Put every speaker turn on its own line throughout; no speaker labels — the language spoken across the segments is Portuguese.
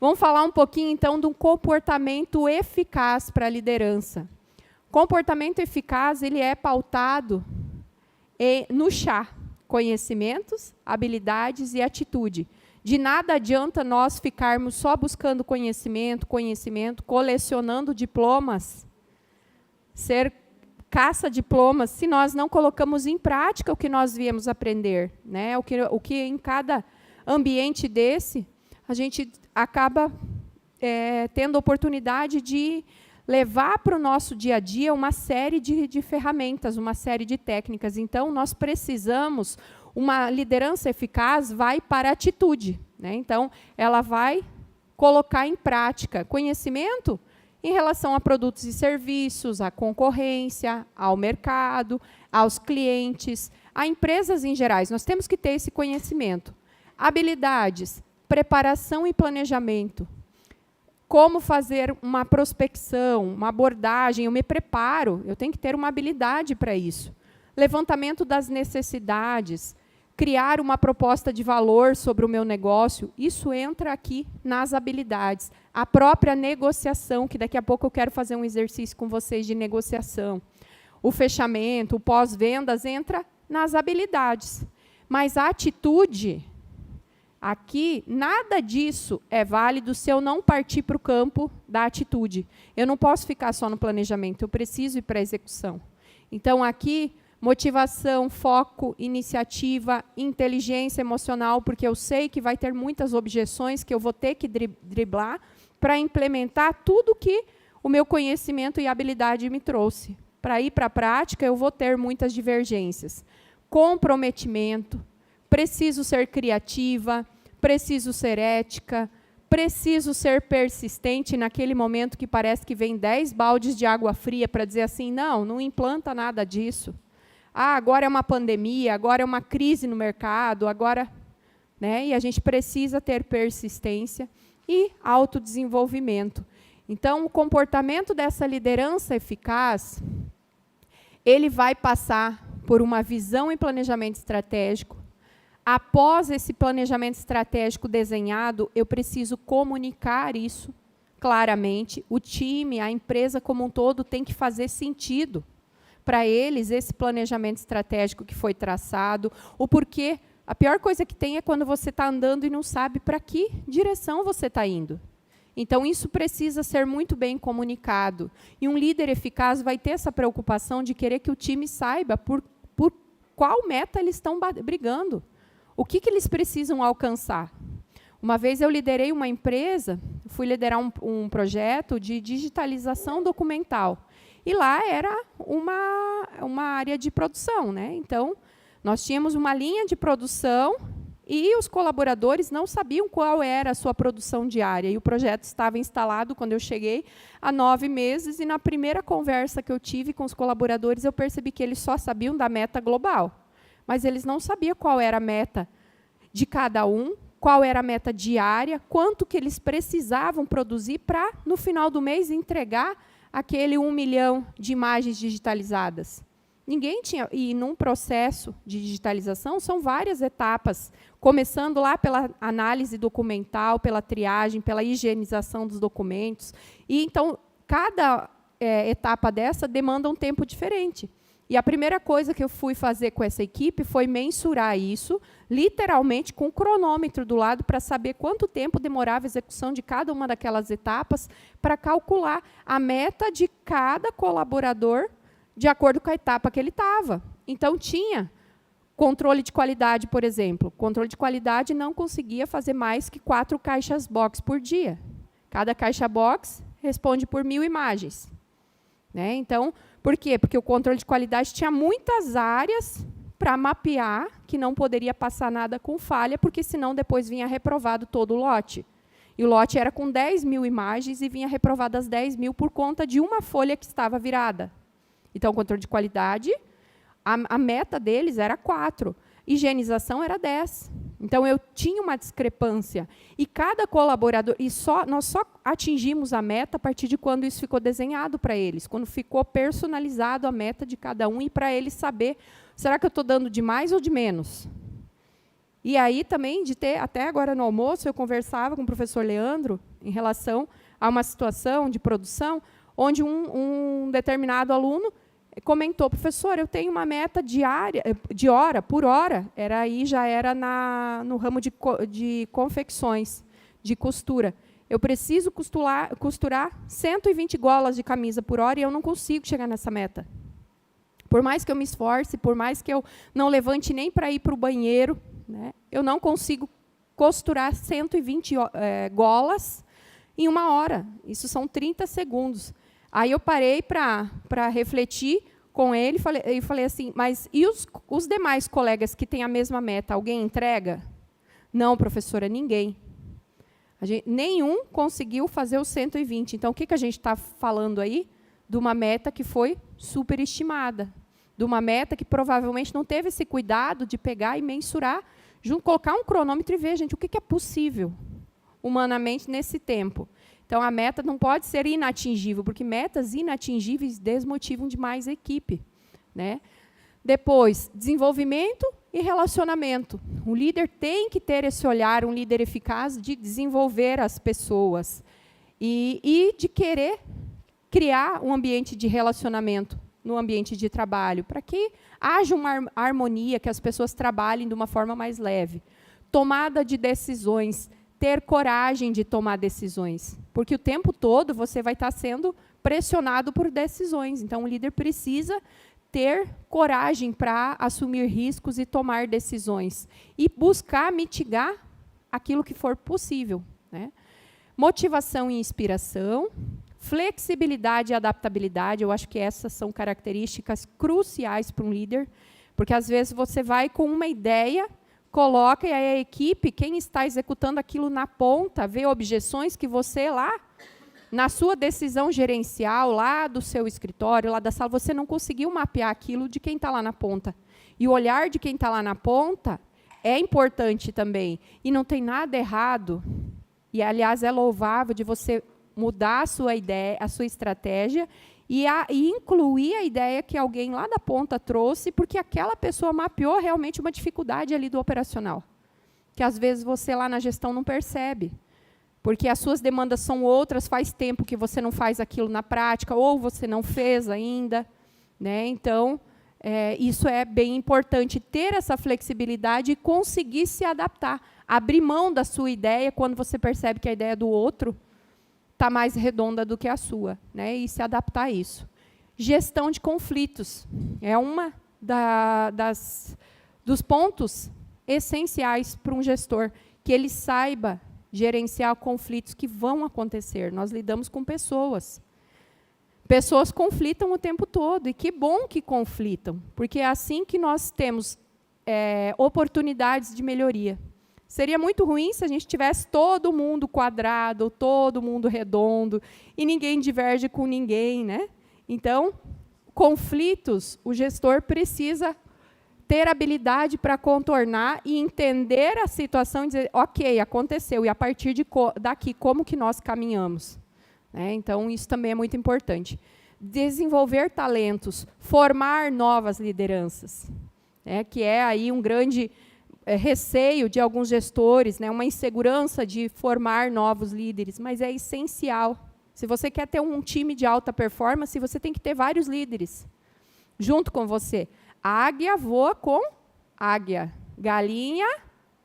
Vamos falar um pouquinho, então, de um comportamento eficaz para a liderança. Comportamento eficaz, ele é pautado no chá: conhecimentos, habilidades e atitude. De nada adianta nós ficarmos só buscando conhecimento, colecionando diplomas, ser caça-diplomas, se nós não colocamos em prática o que nós viemos aprender, né? O que em cada ambiente desse, a gente acaba tendo oportunidade de levar para o nosso dia a dia uma série de ferramentas, uma série de técnicas. Então, nós precisamos, uma liderança eficaz vai para a atitude, né? Então, ela vai colocar em prática conhecimento em relação a produtos e serviços, à concorrência, ao mercado, aos clientes, a empresas em gerais. Nós temos que ter esse conhecimento. Habilidades: preparação e planejamento. Como fazer uma prospecção, uma abordagem, eu me preparo, eu tenho que ter uma habilidade para isso. Levantamento das necessidades, criar uma proposta de valor sobre o meu negócio, isso entra aqui nas habilidades. A própria negociação, que daqui a pouco eu quero fazer um exercício com vocês de negociação. O fechamento, o pós-vendas, entra nas habilidades. Mas a atitude, aqui, nada disso é válido se eu não partir para o campo da atitude. Eu não posso ficar só no planejamento, eu preciso ir para a execução. Então, aqui, motivação, foco, iniciativa, inteligência emocional, porque eu sei que vai ter muitas objeções que eu vou ter que driblar para implementar tudo que o meu conhecimento e habilidade me trouxe. Para ir para a prática, eu vou ter muitas divergências. Comprometimento, preciso ser criativa, preciso ser ética, preciso ser persistente naquele momento que parece que vem 10 baldes de água fria para dizer assim, não implanta nada disso. Agora é uma pandemia, agora é uma crise no mercado, agora, né, e a gente precisa ter persistência e autodesenvolvimento. Então, o comportamento dessa liderança eficaz, ele vai passar por uma visão e planejamento estratégico. Após esse planejamento estratégico desenhado, eu preciso comunicar isso claramente. O time, a empresa como um todo, tem que fazer sentido para eles esse planejamento estratégico que foi traçado, o porquê. A pior coisa que tem é quando você está andando e não sabe para que direção você está indo. Então, isso precisa ser muito bem comunicado. E um líder eficaz vai ter essa preocupação de querer que o time saiba por qual meta eles estão brigando. O que eles precisam alcançar? Uma vez eu liderei uma empresa, fui liderar um projeto de digitalização documental. E lá era uma área de produção, né? Então, nós tínhamos uma linha de produção e os colaboradores não sabiam qual era a sua produção diária. E o projeto estava instalado quando eu cheguei há 9 meses, e na primeira conversa que eu tive com os colaboradores, eu percebi que eles só sabiam da meta global. Mas eles não sabiam qual era a meta de cada um, qual era a meta diária, quanto que eles precisavam produzir para, no final do mês, entregar aquele 1 milhão de imagens digitalizadas. Ninguém tinha. E num processo de digitalização, são várias etapas, começando lá pela análise documental, pela triagem, pela higienização dos documentos. E, então, cada etapa dessa demanda um tempo diferente. E a primeira coisa que eu fui fazer com essa equipe foi mensurar isso, literalmente com o cronômetro do lado, para saber quanto tempo demorava a execução de cada uma daquelas etapas, para calcular a meta de cada colaborador de acordo com a etapa que ele estava. Então, tinha controle de qualidade, por exemplo. Controle de qualidade não conseguia fazer mais que 4 caixas box por dia. Cada caixa box responde por 1000 imagens. Né? Então, por quê? Porque o controle de qualidade tinha muitas áreas para mapear, que não poderia passar nada com falha, porque senão depois vinha reprovado todo o lote. E o lote era com 10.000 imagens e vinha reprovado as 10.000 por conta de uma folha que estava virada. Então, o controle de qualidade, a meta deles era 4. Higienização era 10. Então, eu tinha uma discrepância. E cada colaborador... nós só atingimos a meta a partir de quando isso ficou desenhado para eles, quando ficou personalizado a meta de cada um, e para eles saber, será que eu estou dando de mais ou de menos? E aí também de ter, até agora no almoço, eu conversava com o professor Leandro em relação a uma situação de produção onde um determinado aluno comentou: professor, eu tenho uma meta diária, de hora por hora, já era no ramo de confecções, de costura. Eu preciso costurar 120 golas de camisa por hora e eu não consigo chegar nessa meta. Por mais que eu me esforce, por mais que eu não levante nem para ir para o banheiro, né, eu não consigo costurar 120 golas em 1 hora. Isso são 30 segundos. Aí eu parei para refletir com ele e falei assim: mas e os demais colegas que têm a mesma meta, alguém entrega? Não, professora, ninguém. Nenhum conseguiu fazer os 120. Então, o que a gente está falando aí? De uma meta que foi superestimada, de uma meta que provavelmente não teve esse cuidado de pegar e mensurar, colocar um cronômetro e ver, gente, o que é possível humanamente nesse tempo. Então, a meta não pode ser inatingível, porque metas inatingíveis desmotivam demais a equipe, né? Depois, desenvolvimento e relacionamento. O líder tem que ter esse olhar, um líder eficaz, de desenvolver as pessoas e de querer criar um ambiente de relacionamento no ambiente de trabalho, para que haja uma harmonia, que as pessoas trabalhem de uma forma mais leve. Tomada de decisões, ter coragem de tomar decisões, porque o tempo todo você vai estar sendo pressionado por decisões. Então, o líder precisa ter coragem para assumir riscos e tomar decisões, e buscar mitigar aquilo que for possível, né? Motivação e inspiração, flexibilidade e adaptabilidade, eu acho que essas são características cruciais para um líder, porque às vezes você vai com uma ideia, coloca, e aí a equipe, quem está executando aquilo na ponta, vê objeções que você lá, na sua decisão gerencial, lá do seu escritório, lá da sala, você não conseguiu mapear aquilo de quem está lá na ponta. E o olhar de quem está lá na ponta é importante também. E não tem nada errado, e, aliás, é louvável de você mudar a sua ideia, a sua estratégia, e incluir a ideia que alguém lá da ponta trouxe, porque aquela pessoa mapeou realmente uma dificuldade ali do operacional, que às vezes você lá na gestão não percebe, porque as suas demandas são outras, faz tempo que você não faz aquilo na prática, ou você não fez ainda, né? Então, isso é bem importante, ter essa flexibilidade e conseguir se adaptar, abrir mão da sua ideia quando você percebe que a ideia do outro está mais redonda do que a sua, né? E se adaptar a isso. Gestão de conflitos é uma dos pontos essenciais para um gestor, que ele saiba gerenciar conflitos que vão acontecer. Nós lidamos com pessoas. Pessoas conflitam o tempo todo, e que bom que conflitam, porque é assim que nós temos oportunidades de melhoria. Seria muito ruim se a gente tivesse todo mundo quadrado, todo mundo redondo, e ninguém diverge com ninguém, né? Então, conflitos, o gestor precisa ter habilidade para contornar e entender a situação e dizer: ok, aconteceu, e a partir daqui, como que nós caminhamos? Né? Então, isso também é muito importante. Desenvolver talentos, formar novas lideranças, né? Que é aí um grande receio de alguns gestores, né? Uma insegurança de formar novos líderes, mas é essencial. Se você quer ter um time de alta performance, você tem que ter vários líderes junto com você. A águia voa com águia, galinha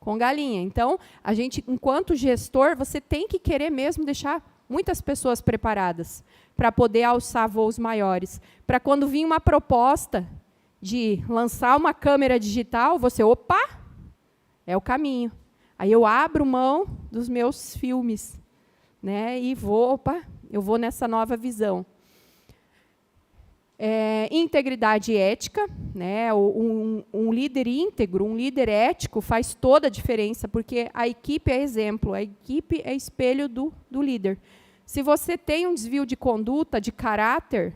com galinha. Então, a gente, enquanto gestor, você tem que querer mesmo deixar muitas pessoas preparadas para poder alçar voos maiores. Para quando vir uma proposta de lançar uma câmera digital, você, opa, é o caminho. Aí eu abro mão dos meus filmes, né, e eu vou nessa nova visão. Integridade ética, né? Um líder íntegro, um líder ético faz toda a diferença, porque a equipe é exemplo, a equipe é espelho do líder. Se você tem um desvio de conduta, de caráter,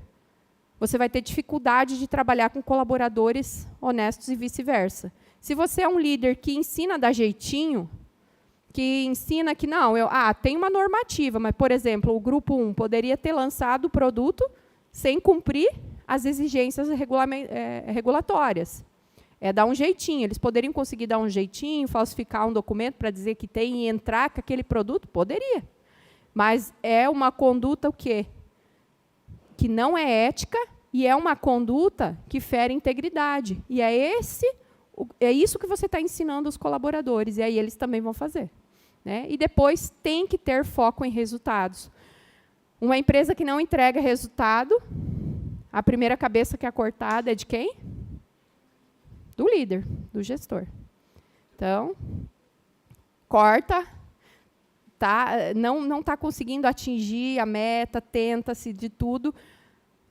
você vai ter dificuldade de trabalhar com colaboradores honestos e vice-versa. Se você é um líder que ensina a dar jeitinho, que ensina que, não, tem uma normativa, mas, por exemplo, o Grupo 1 poderia ter lançado o produto sem cumprir as exigências regulatórias. É dar um jeitinho. Eles poderiam conseguir dar um jeitinho, falsificar um documento para dizer que tem e entrar com aquele produto? Poderia. Mas é uma conduta o quê? Que não é ética e é uma conduta que fere integridade. E é isso que você está ensinando os colaboradores, e aí eles também vão fazer. Né? E depois tem que ter foco em resultados. Uma empresa que não entrega resultado, a primeira cabeça que é cortada é de quem? Do líder, do gestor. Então, corta, não está conseguindo atingir a meta, tenta-se de tudo.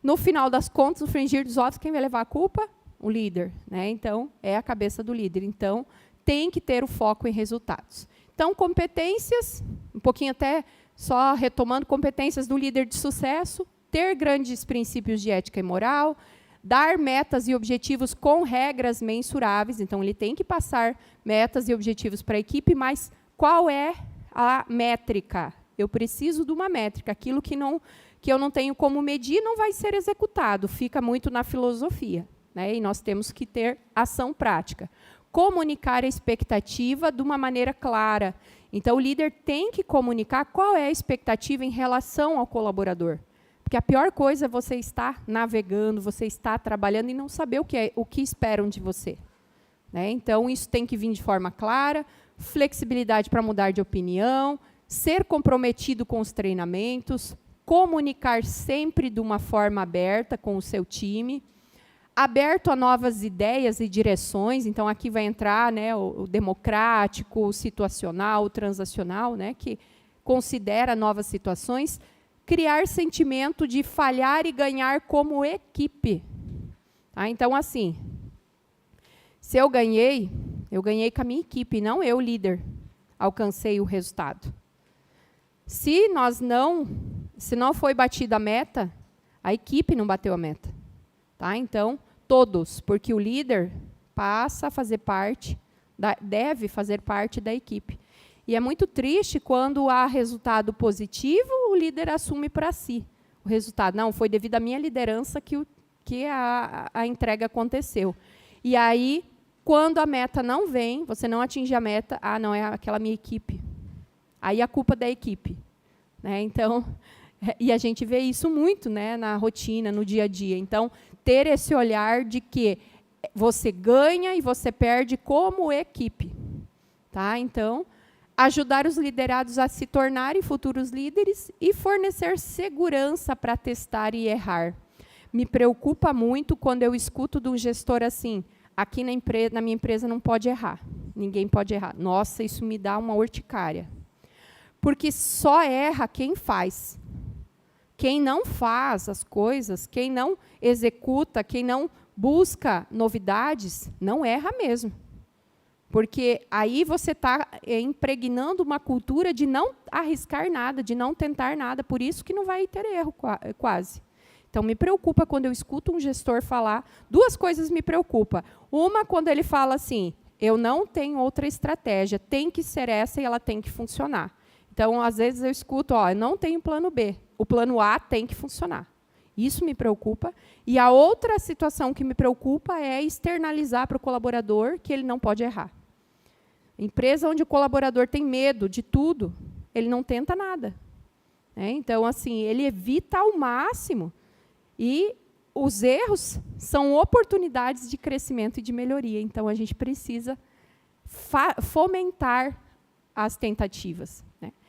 No final das contas, no frigir dos ovos, quem vai levar a culpa? O líder. Né? Então, é a cabeça do líder. Então, tem que ter o foco em resultados. Então, competências, um pouquinho até só retomando, competências do líder de sucesso, ter grandes princípios de ética e moral, dar metas e objetivos com regras mensuráveis. Então, ele tem que passar metas e objetivos para a equipe, mas qual é a métrica? Eu preciso de uma métrica. Aquilo que eu não tenho como medir não vai ser executado, fica muito na filosofia. Né? E nós temos que ter ação prática. Comunicar a expectativa de uma maneira clara. Então, o líder tem que comunicar qual é a expectativa em relação ao colaborador. Porque a pior coisa é você estar navegando, você estar trabalhando e não saber o que esperam de você. Né? Então, isso tem que vir de forma clara, flexibilidade para mudar de opinião, ser comprometido com os treinamentos, comunicar sempre de uma forma aberta com o seu time, aberto a novas ideias e direções. Então, aqui vai entrar, né, o democrático, o situacional, o transacional, né, que considera novas situações. Criar sentimento de falhar e ganhar como equipe. Tá? Então, assim, se eu ganhei com a minha equipe, não eu, líder, alcancei o resultado. Se não foi batida a meta, a equipe não bateu a meta. Tá? Então, todos, porque o líder passa a fazer parte, deve fazer parte da equipe. E é muito triste quando há resultado positivo, o líder assume para si o resultado. Não, foi devido à minha liderança que a entrega aconteceu. E aí, quando a meta não vem, você não atinge a meta, não, é aquela minha equipe. Aí a culpa da equipe. Né? Então, e a gente vê isso muito, né, na rotina, no dia a dia. Então, ter esse olhar de que você ganha e você perde como equipe. Tá? Então, ajudar os liderados a se tornarem futuros líderes e fornecer segurança para testar e errar. Me preocupa muito quando eu escuto de um gestor assim, aqui na minha empresa não pode errar, ninguém pode errar. Nossa, isso me dá uma urticária. Porque só erra quem faz. Quem não faz as coisas, quem não executa, quem não busca novidades, não erra mesmo. Porque aí você está impregnando uma cultura de não arriscar nada, de não tentar nada, por isso que não vai ter erro quase. Então, me preocupa quando eu escuto um gestor falar, duas coisas me preocupam. Uma, quando ele fala assim, eu não tenho outra estratégia, tem que ser essa e ela tem que funcionar. Então, às vezes eu escuto, eu não tenho plano B, o plano A tem que funcionar. Isso me preocupa. E a outra situação que me preocupa é externalizar para o colaborador que ele não pode errar. Empresa onde o colaborador tem medo de tudo, ele não tenta nada. Então, assim, ele evita ao máximo. E os erros são oportunidades de crescimento e de melhoria. Então, a gente precisa fomentar as tentativas. Né?